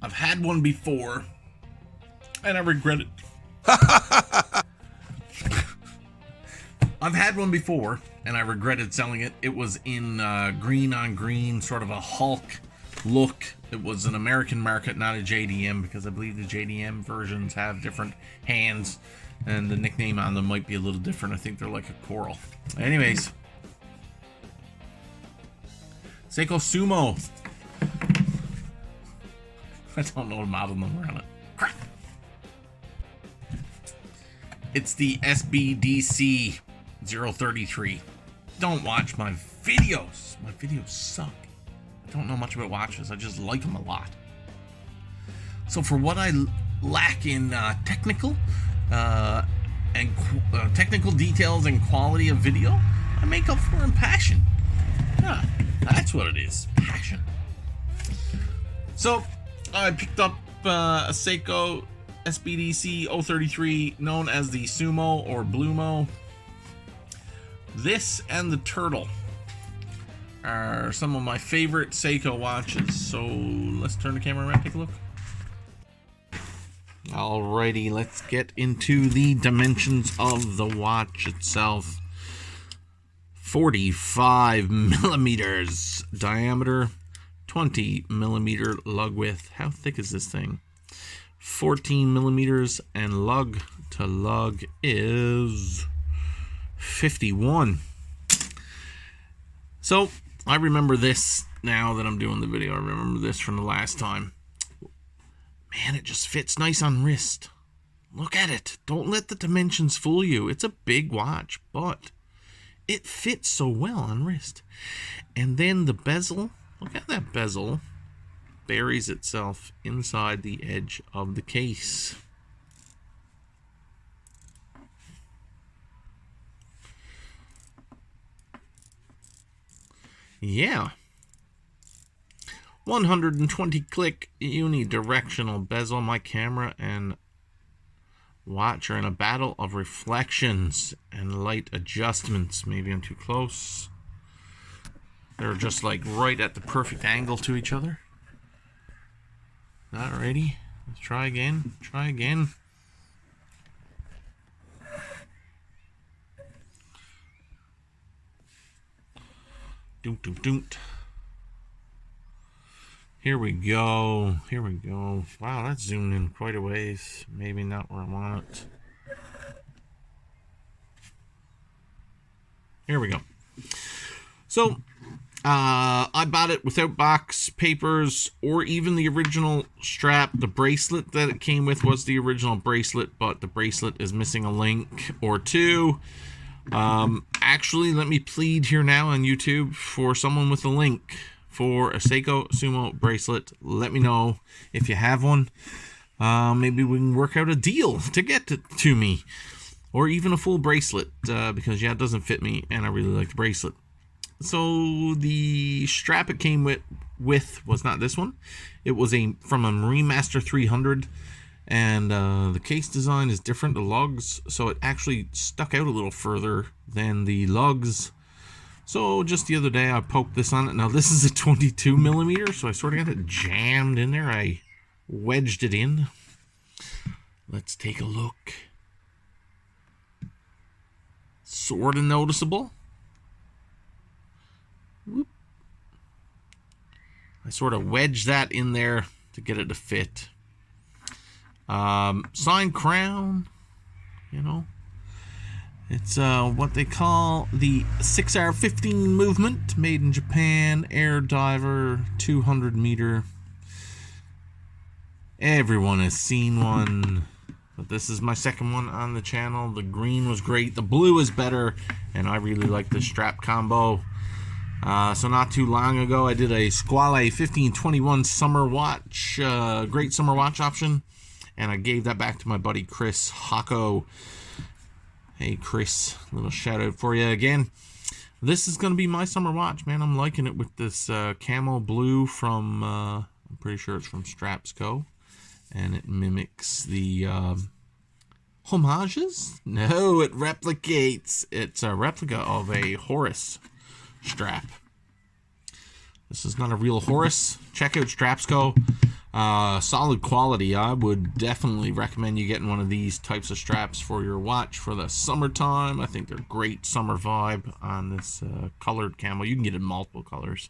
I've had one before, and I regret it. I've had one before, and I regretted selling it. It was in green on green, sort of a Hulk look. It was an American market, not a JDM, because I believe the JDM versions have different hands, and the nickname on them might be a little different. I think they're like a coral. Anyways, SEIKO SUMO. I don't know the model number on it. Crap. It's the SBDC033. Don't watch my videos. My videos suck. I don't know much about watches. I just like them a lot. So for what I lack in technical details and quality of video, I make up for in passion. Yeah, that's what it is. Passion. So I picked up a SEIKO SBDC033, known as the Sumo or Blumo. This and the Turtle are some of my favorite SEIKO watches. So let's turn the camera around and take a look. Alrighty, let's get into the dimensions of the watch itself. 45 millimeters diameter, 20 millimeter lug width. How thick is this thing? 14 millimeters, and lug to lug is 51. So I remember this now that I'm doing the video. I remember this from the last time. Man, it just fits nice on wrist. Look at it. Don't let the dimensions fool you. It's a big watch, but it fits so well on wrist. And then the bezel, look at that bezel, buries itself inside the edge of the case. Yeah. 120 click unidirectional bezel. My camera and watch are in a battle of reflections and light adjustments. Maybe I'm too close. They're just like right at the perfect angle to each other. Alrighty, let's try again. Try again. Doom, doom, doom. Here we go. Here we go. Wow, that's zoomed in quite a ways. Maybe not where I want it. Here we go. So, I bought it without box, papers, or even the original strap. The bracelet that it came with was the original bracelet, but the bracelet is missing a link or two. Actually, let me plead here now on YouTube for someone with a link for a SEIKO Sumo bracelet. Let me know if you have one. Maybe we can work out a deal to get it to me, or even a full bracelet, because yeah, it doesn't fit me and I really like the bracelet. So the strap it came with was not this one. It was from a Marine Master 300, and the case design is different, the lugs, so it actually stuck out a little further than the lugs. So just the other day I poked this on it. Now this is a 22 millimeter, so I sort of got it jammed in there. I wedged it in. Let's take a look. Sort of noticeable. Whoop. I sort of wedged that in there to get it to fit. Signed crown, you know. It's what they call the 6R15 movement, made in Japan, air diver, 200 meter. Everyone has seen one, but this is my second one on the channel. The green was great, the blue is better, and I really like the strap combo. So not too long ago, I did a Squale 1521 summer watch, great summer watch option, and I gave that back to my buddy Chris Hocko. Hey Chris, little shout out for you again. This is going to be my summer watch, man. I'm liking it with this camo blue from, I'm pretty sure it's from Strapsco, and it mimics the homages? No, it replicates. It's a replica of a Horus strap. This is not a real Horus. Check out Strapsco. Solid quality. I would definitely recommend you getting one of these types of straps for your watch for the summertime. I think they're great summer vibe on this colored camo. You can get it in multiple colors.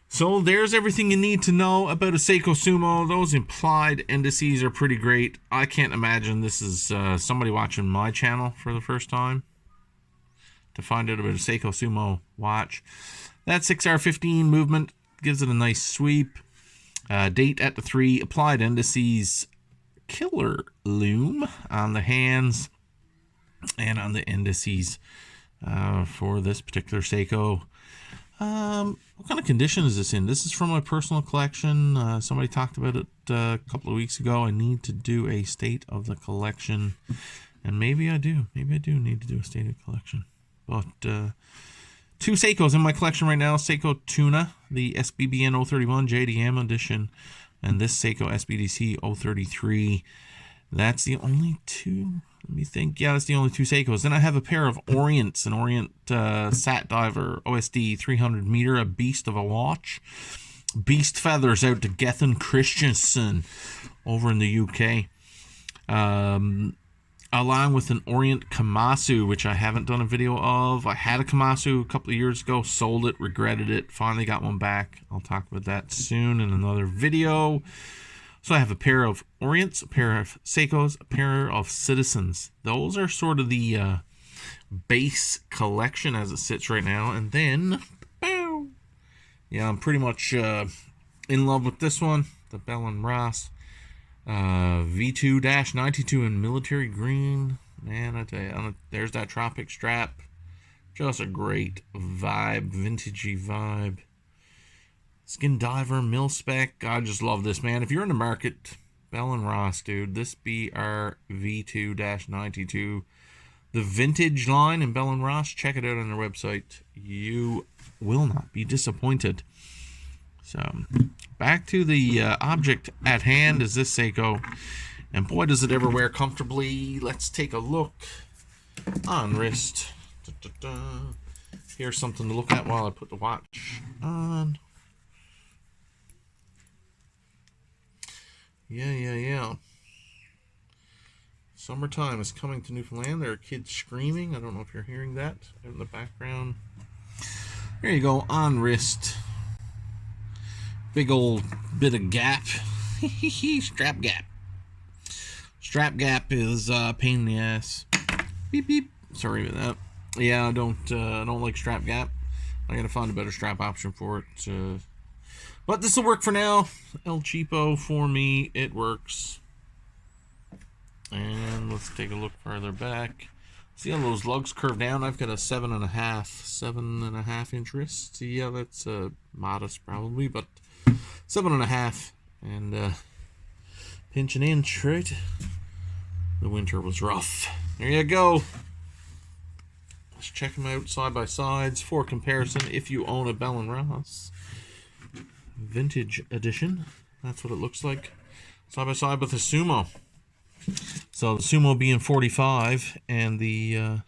So there's everything you need to know about a SEIKO Sumo. Those implied indices are pretty great. I can't imagine this is somebody watching my channel for the first time to find out about a SEIKO Sumo watch. That 6R15 movement gives it a nice sweep. Date at the 3, applied indices, killer loom on the hands and on the indices for this particular SEIKO. What kind of condition is this in? This is from my personal collection. Somebody talked about it a couple of weeks ago. I need to do a state of the collection, and maybe I do. Maybe I do need to do a state of collection. But 2 SEIKOs in my collection right now. SEIKO Tuna, the SBDC031 JDM edition, and this SEIKO SBDC033. That's the only 2. Let me think. Yeah, that's the only 2 SEIKOs. Then I have a pair of Orients, an Orient Sat Diver OSD 300 meter, a beast of a watch. Beast feathers out to Gethin Christensen over in the UK. Along with an Orient Kamasu, which I haven't done a video of. I had a Kamasu a couple of years ago, sold it, regretted it, finally got one back. I'll talk about that soon in another video. So I have a pair of Orients, a pair of SEIKOs, a pair of Citizens. Those are sort of the base collection as it sits right now. And then, bow, yeah, I'm pretty much in love with this one, the Bell & Ross V2-92 in military green. Man, I tell you, there's that Tropic strap. Just a great vibe, vintagey vibe. Skin Diver, mil spec. I just love this, man. If you're in the market, Bell & Ross, dude, this BR V2-92, the vintage line in Bell & Ross, check it out on their website. You will not be disappointed. So, back to the object at hand is this SEIKO. And boy, does it ever wear comfortably. Let's take a look on wrist. Here's something to look at while I put the watch on. Yeah. Summertime is coming to Newfoundland. There are kids screaming. I don't know if you're hearing that out in the background. There you go, on wrist. Big old bit of gap. Strap gap. Strap gap is a pain in the ass. Beep beep. Sorry about that. Yeah, I don't like strap gap. I gotta find a better strap option for it. But this will work for now. El Cheapo for me, it works. And let's take a look farther back. See how those lugs curve down? I've got a 7.5 inch wrist. Yeah, that's modest probably, but 7.5 and pinch an inch, right? The winter was rough. There you go. Let's check them out side by sides for comparison. If you own a Bell & Ross vintage edition, that's what it looks like side by side with the Sumo. So the Sumo being 45 and the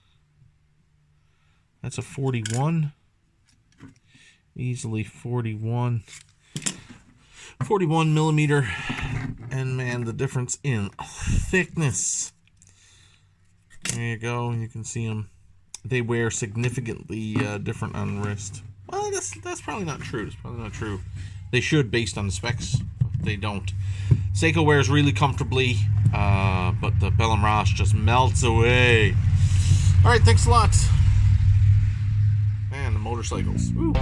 that's a 41, easily 41 millimeter, and man, the difference in thickness. There you go. You can see them. They wear significantly different on the wrist. Well, that's probably not true. It's probably not true. They should, based on the specs, but they don't. SEIKO wears really comfortably, but the Bell & Ross just melts away. All right, thanks a lot. Man, the motorcycles. Woo.